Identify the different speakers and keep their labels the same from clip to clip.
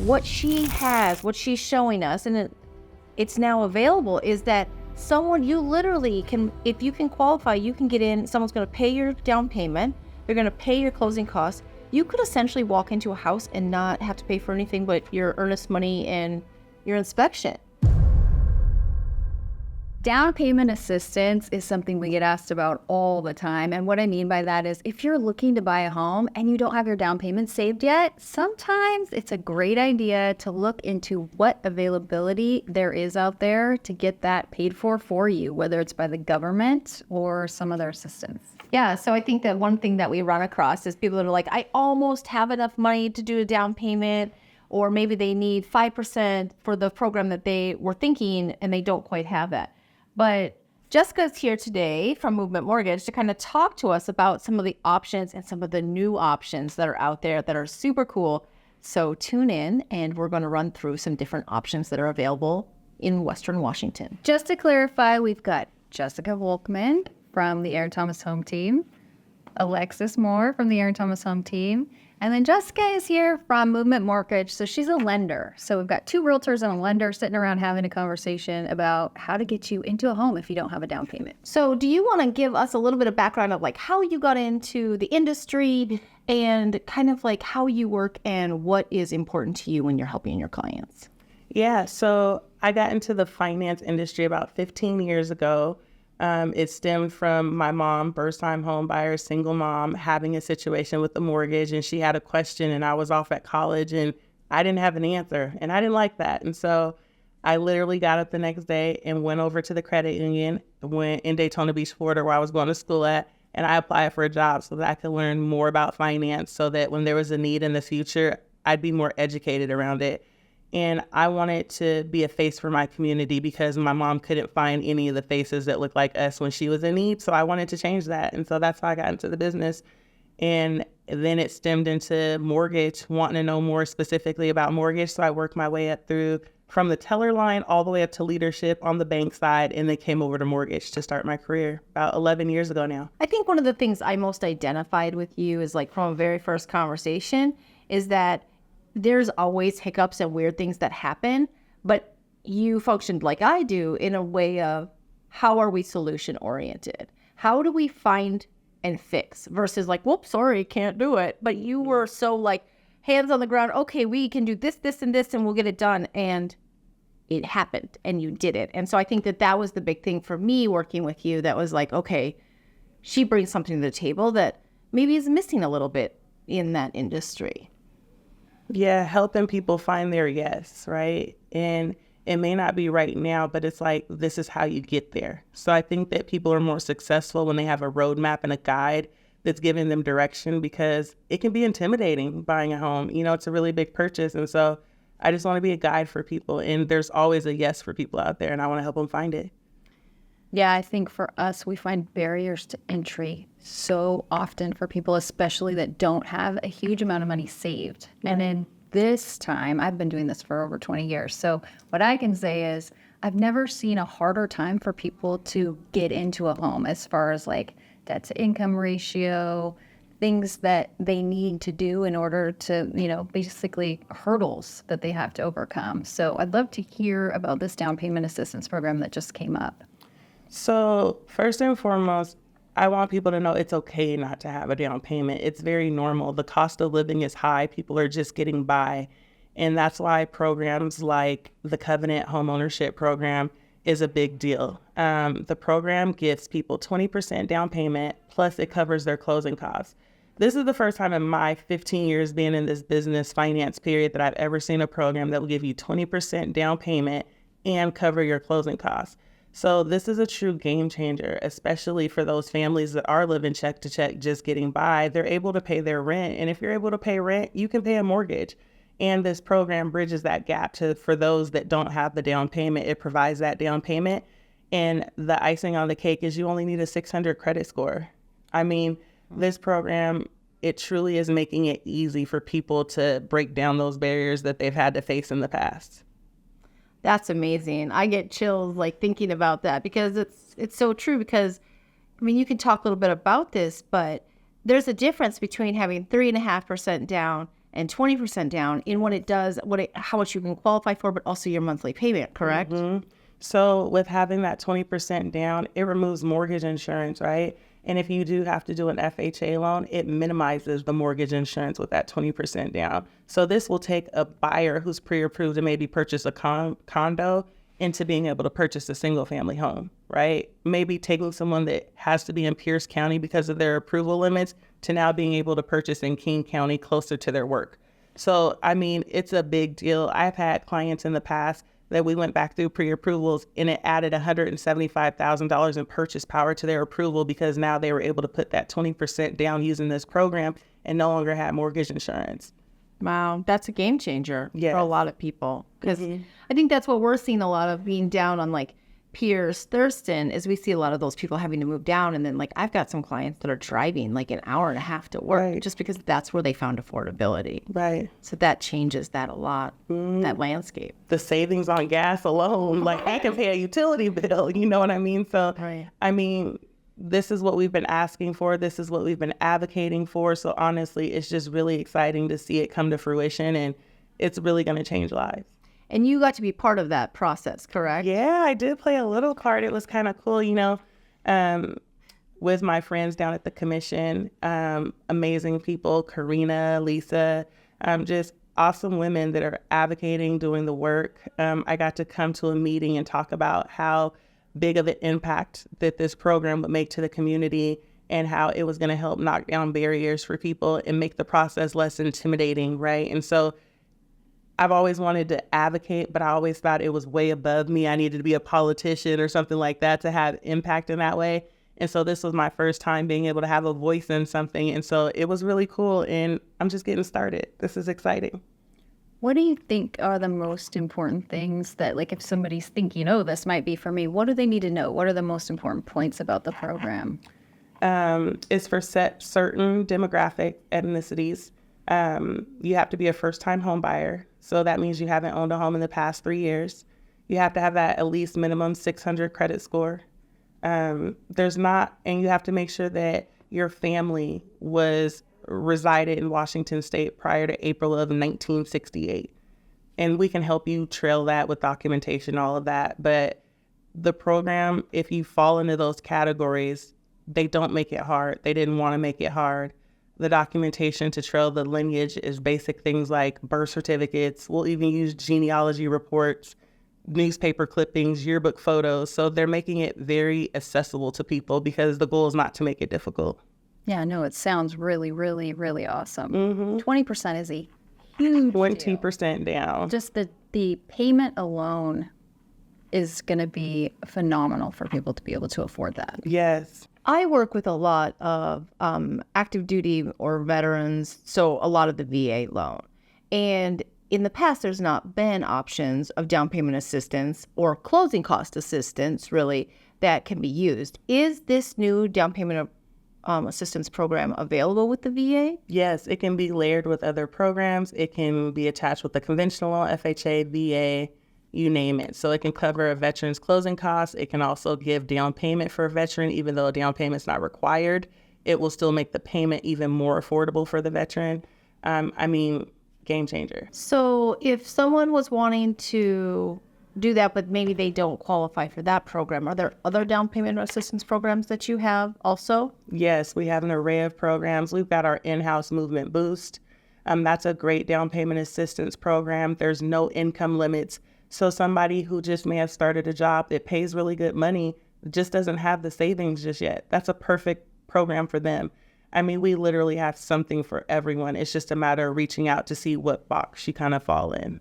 Speaker 1: what she's showing us, and it's now available, is that you literally can, if you can qualify, you can get in, someone's going to pay your down payment, they're going to pay your closing costs. You could essentially walk into a house and not have to pay for anything but your earnest money and your inspection.
Speaker 2: Down payment assistance is something we get asked about all the time. And what I mean by that is if you're looking to buy a home and you don't have your down payment saved yet, sometimes it's a great idea to look into what availability there is out there to get that paid for you, whether it's by the government or some other assistance.
Speaker 1: Yeah, so I think that one thing that we run across is people that are like, I almost have enough money to do a down payment, or maybe they need 5% for the program that they were thinking and they don't quite have that. But Jessica's here today from Movement Mortgage to kind of talk to us about some of the options and some of the new options that are out there that are super cool. So tune in and we're going to run through some different options that are available in Western Washington.
Speaker 2: Just to clarify, we've got Jessica Volkman from the Aaron Thomas Home Team, Alexis Moore from the Aaron Thomas Home Team, and then Jessica is here from Movement Mortgage. So she's a lender. So we've got two realtors and a lender sitting around having a conversation about how to get you into a home if you don't have a down payment.
Speaker 1: So do you want to give us a little bit of background of like how you got into the industry and kind of like how you work and what is important to you when you're helping your clients?
Speaker 3: Yeah, so I got into the finance industry about 15 years ago. It stemmed from my mom, first-time home buyer, single mom, having a situation with the mortgage, and she had a question, and I was off at college, and I didn't have an answer, and I didn't like that. And so I literally got up the next day and went over to the credit union, went in Daytona Beach, Florida, where I was going to school at, and I applied for a job so that I could learn more about finance so that when there was a need in the future, I'd be more educated around it. And I wanted to be a face for my community because my mom couldn't find any of the faces that looked like us when she was in need. So I wanted to change that. And so that's how I got into the business. And then it stemmed into mortgage, wanting to know more specifically about mortgage. So I worked my way up from the teller line all the way up to leadership on the bank side, and then came over to mortgage to start my career about 11 years ago now.
Speaker 1: I think one of the things I most identified with you is like from a very first conversation is that there's always hiccups and weird things that happen, but you functioned like I do in a way of how are we solution oriented? How do we find and fix versus like, whoops, sorry, can't do it. But you were so like hands on the ground. Okay, we can do this, this, and this, and we'll get it done. And it happened and you did it. And so I think that was the big thing for me working with you. That was like, okay, she brings something to the table that maybe is missing a little bit in that industry.
Speaker 3: Yeah, helping people find their yes, right? And it may not be right now, but it's like, this is how you get there. So I think that people are more successful when they have a roadmap and a guide that's giving them direction, because it can be intimidating buying a home. You know, it's a really big purchase. And so I just want to be a guide for people. And there's always a yes for people out there, and I want to help them find it.
Speaker 2: Yeah, I think for us, we find barriers to entry so often for people, especially that don't have a huge amount of money saved. Right. And in this time, I've been doing this for over 20 years. So what I can say is I've never seen a harder time for people to get into a home as far as like debt to income ratio, things that they need to do in order to, you know, basically hurdles that they have to overcome. So I'd love to hear about this down payment assistance program that just came up.
Speaker 3: So first and foremost, I want people to know it's okay not to have a down payment. It's very normal. The cost of living is high. People are just getting by. And that's why programs like the Covenant homeownership program is a big deal. The program gives people 20% down payment, plus it covers their closing costs. This is the first time in my 15 years being in this business finance period that I've ever seen a program that will give you 20% down payment and cover your closing costs. So this is a true game changer, especially for those families that are living check to check, just getting by. They're able to pay their rent. And if you're able to pay rent, you can pay a mortgage. And this program bridges that gap for those that don't have the down payment. It provides that down payment. And the icing on the cake is you only need a 600 credit score. I mean, this program, it truly is making it easy for people to break down those barriers that they've had to face in the past.
Speaker 1: That's amazing. I get chills like thinking about that because it's so true. Because I mean, you can talk a little bit about this, but there's a difference between having 3.5% down and 20% down in what it does, how much you can qualify for, but also your monthly payment, correct?
Speaker 3: So with having that 20% down, it removes mortgage insurance, right? And if you do have to do an FHA loan, it minimizes the mortgage insurance with that 20% down. So this will take a buyer who's pre-approved to maybe purchase a condo into being able to purchase a single family home, right? Maybe taking someone that has to be in Pierce County because of their approval limits to now being able to purchase in King County closer to their work. So, I mean, it's a big deal. I've had clients in the past that we went back through pre-approvals and it added $175,000 in purchase power to their approval because now they were able to put that 20% down using this program and no longer had mortgage insurance.
Speaker 1: Wow, that's a game changer
Speaker 3: Yes.
Speaker 1: for a lot of people. Because I think that's what we're seeing a lot of being down on like Pierce, Thurston, is we see a lot of those people having to move down. And then like I've got some clients that are driving like an hour and a half to work
Speaker 3: Right.
Speaker 1: just because that's where they found affordability.
Speaker 3: Right.
Speaker 1: So that changes that a lot, that landscape.
Speaker 3: The savings on gas alone, like I can pay a utility bill, you know what I mean? So,
Speaker 1: Right.
Speaker 3: I mean, this is what we've been asking for. This is what we've been advocating for. So honestly, it's just really exciting to see it come to fruition and it's really going to change lives.
Speaker 1: And you got to be part of that process, correct?
Speaker 3: Yeah, I did play a little part. It was kind of cool, you know, with my friends down at the commission, amazing people, Karina, Lisa, just awesome women that are advocating, doing the work. I got to come to a meeting and talk about how big of an impact that this program would make to the community and how it was going to help knock down barriers for people and make the process less intimidating, right? And so I've always wanted to advocate, but I always thought it was way above me. I needed to be a politician or something like that to have impact in that way. And so this was my first time being able to have a voice in something. And so it was really cool. And I'm just getting started. This is exciting.
Speaker 2: What do you think are the most important things that, like, if somebody's thinking, oh, this might be for me, what do they need to know? What are the most important points about the program?
Speaker 3: It's for certain demographic ethnicities. You have to be a first-time home buyer. So that means you haven't owned a home in the past 3 years. You have to have that at least minimum 600 credit score. And you have to make sure that your family resided in Washington State prior to April of 1968. And we can help you trail that with documentation, all of that. But the program, if you fall into those categories, they don't make it hard. They didn't want to make it hard. The documentation to trail the lineage is basic things like birth certificates. We'll even use genealogy reports, newspaper clippings, yearbook photos. So they're making it very accessible to people because the goal is not to make it difficult.
Speaker 2: Yeah, no, it sounds really, really, really awesome. 20% is a huge
Speaker 3: 20% down.
Speaker 2: Just the payment alone is going to be phenomenal for people to be able to afford that.
Speaker 3: Yes.
Speaker 1: I work with a lot of active duty or veterans, so a lot of the VA loan. And in the past, there's not been options of down payment assistance or closing cost assistance, really, that can be used. Is this new down payment assistance program available with the VA?
Speaker 3: Yes, it can be layered with other programs. It can be attached with the conventional loan, FHA, VA, you name it. So it can cover a veteran's closing costs. It can also give down payment for a veteran, even though a down payment's not required. It will still make the payment even more affordable for the veteran. Game changer.
Speaker 1: So if someone was wanting to do that, but maybe they don't qualify for that program, are there other down payment assistance programs that you have also?
Speaker 3: Yes, we have an array of programs. We've got our in-house movement boost. That's a great down payment assistance program. There's no income limits. So somebody who just may have started a job that pays really good money just doesn't have the savings just yet. That's a perfect program for them. We literally have something for everyone. It's just a matter of reaching out to see what box you kind of fall in.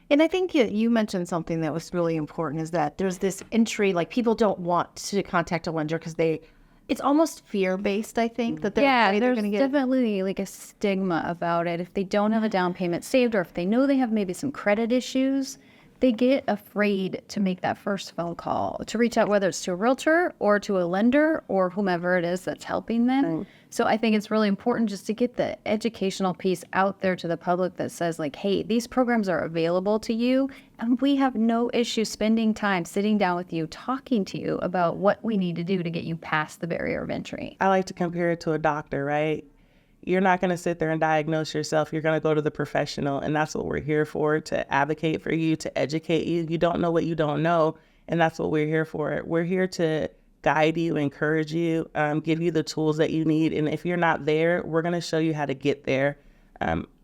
Speaker 1: And I think you mentioned something that was really important is that there's this entry, like people don't want to contact a lender because it's almost fear-based, I think, that they're
Speaker 2: there's
Speaker 1: going to get.
Speaker 2: definitely like a stigma about it. If they don't have a down payment saved or if they know they have maybe some credit issues, they get afraid to make that first phone call, to reach out, whether it's to a realtor or to a lender or whomever it is that's helping them. Right. So I think it's really important just to get the educational piece out there to the public that says like, hey, these programs are available to you and we have no issue spending time sitting down with you, talking to you about what we need to do to get you past the barrier of entry.
Speaker 3: I like to compare it to a doctor, right? you're not going to sit there and diagnose yourself. You're going to go to the professional, and that's what we're here for, to advocate for you, to educate you. You don't know what you don't know, and that's what we're here for. We're here to guide you, encourage you, give you the tools that you need. And if you're not there, we're going to show you how to get there.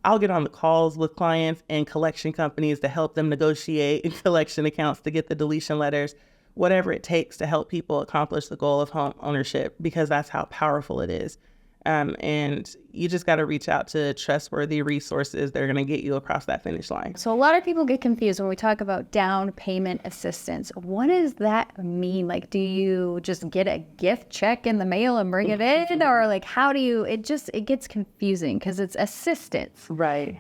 Speaker 3: I'll get on the calls with clients and collection companies to help them negotiate collection accounts to get the deletion letters, whatever it takes to help people accomplish the goal of home ownership, because that's how powerful it is. And you just got to reach out to trustworthy resources that are going to get you across that finish line.
Speaker 2: So a lot of people get confused when we talk about down payment assistance. What does that mean? Like, do you just get a gift check in the mail and bring it in? Or like, how do you, it gets confusing because it's assistance.
Speaker 3: Right.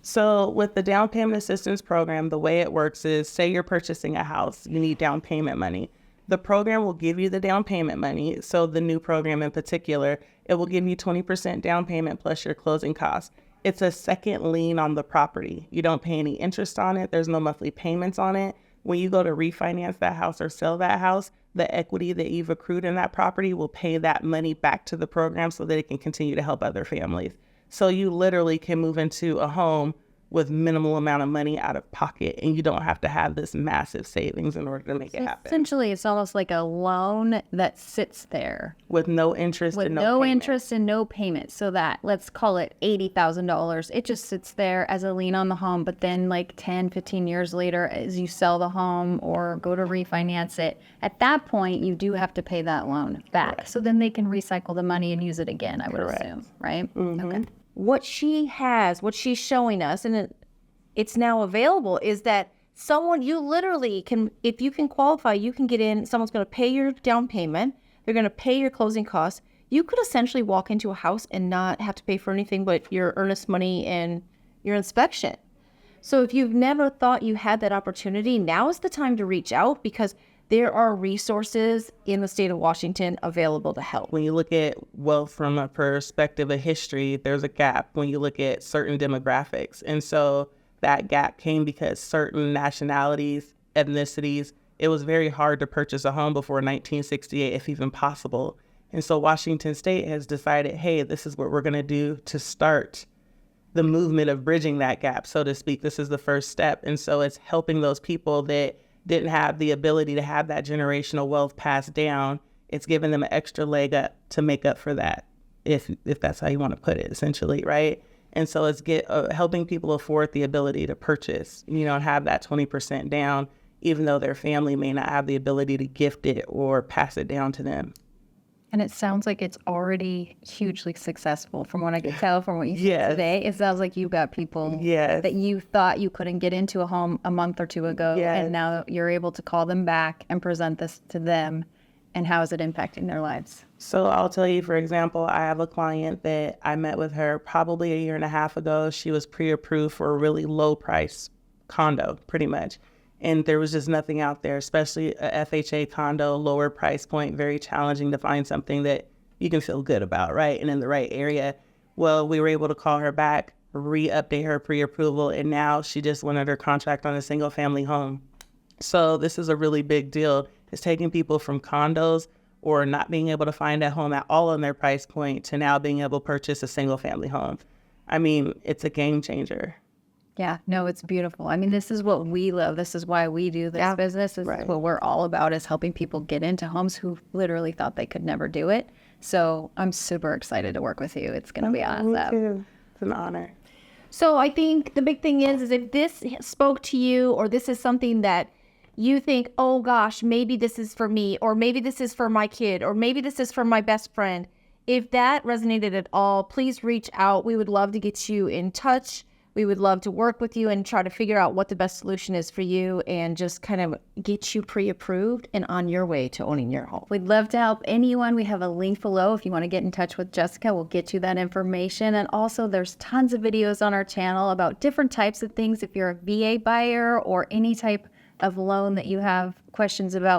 Speaker 3: So with the down payment assistance program, the way it works is, say you're purchasing a house, you need down payment money. The program will give you the down payment money. So the new program in particular, it will give you 20% down payment plus your closing costs. It's a second lien on the property. You don't pay any interest on it. There's no monthly payments on it. When you go to refinance that house or sell that house, the equity that you've accrued in that property will pay that money back to the program so that it can continue to help other families. So you literally can move into a home with minimal amount of money out of pocket, and you don't have to have this massive savings in order to make it happen.
Speaker 2: Essentially, it's almost like a loan that sits there
Speaker 3: With no interest
Speaker 2: with
Speaker 3: and no
Speaker 2: no
Speaker 3: payment.
Speaker 2: interest and no payment. So that, let's call it $80,000. It just sits there as a lien on the home. But then like 10, 15 years later, as you sell the home or go to refinance it, at that point, you do have to pay that loan back.
Speaker 3: Correct.
Speaker 2: So then they can recycle the money and use it again, I would
Speaker 3: Correct.
Speaker 2: assume, right?
Speaker 3: Mhm.
Speaker 2: Okay.
Speaker 1: What she has, what she's showing us, and it's now available, is that someone, you literally can, if you can qualify, you can get in, someone's going to pay your down payment, they're going to pay your closing costs. You could essentially walk into a house and not have to pay for anything but your earnest money and your inspection. So if you've never thought you had that opportunity, now is the time to reach out, because there are resources in the state of Washington available to help.
Speaker 3: When you look at wealth from a perspective of history, there's a gap when you look at certain demographics. And so that gap came because certain nationalities, ethnicities, it was very hard to purchase a home before 1968, if even possible. And so Washington State has decided, hey, this is what we're going to do to start the movement of bridging that gap, so to speak. This is the first step. And so it's helping those people that didn't have the ability to have that generational wealth passed down. It's giving them an extra leg up to make up for that, if that's how you want to put it, essentially, right? And so it's helping people afford the ability to purchase, and have that 20% down, even though their family may not have the ability to gift it or pass it down to them.
Speaker 2: And it sounds like it's already hugely successful from what I can tell from what you said
Speaker 3: Yes.
Speaker 2: today. It sounds like you've got people
Speaker 3: Yes.
Speaker 2: that you thought you couldn't get into a home a month or two ago.
Speaker 3: Yes.
Speaker 2: And now you're able to call them back and present this to them. And how is it impacting their lives?
Speaker 3: So I'll tell you, for example, I have a client that I met with her probably a year and a half ago. She was pre-approved for a really low price condo, pretty much. And there was just nothing out there, especially a FHA condo, lower price point, very challenging to find something that you can feel good about, right? And in the right area. Well, we were able to call her back, re-update her pre-approval, and now she just went under contract on a single family home. So this is a really big deal. It's taking people from condos or not being able to find a home at all on their price point to now being able to purchase a single family home. I mean, it's a game changer.
Speaker 2: Yeah, no, it's beautiful. I mean, this is what we love. This is why we do this business. This is what we're all about, is helping people get into homes who literally thought they could never do it. So I'm super excited to work with you. It's going to be awesome.
Speaker 3: Me too. It's an honor.
Speaker 1: So I think the big thing is if this spoke to you, or this is something that you think, oh gosh, maybe this is for me, or maybe this is for my kid, or maybe this is for my best friend. If that resonated at all, please reach out. We would love to get you in touch. We would love to work with you and try to figure out what the best solution is for you, and just kind of get you pre-approved and on your way to owning your home.
Speaker 2: We'd love to help anyone. We have a link below. If you want to get in touch with Jessica, we'll get you that information. And also, there's tons of videos on our channel about different types of things. If you're a VA buyer or any type of loan that you have questions about,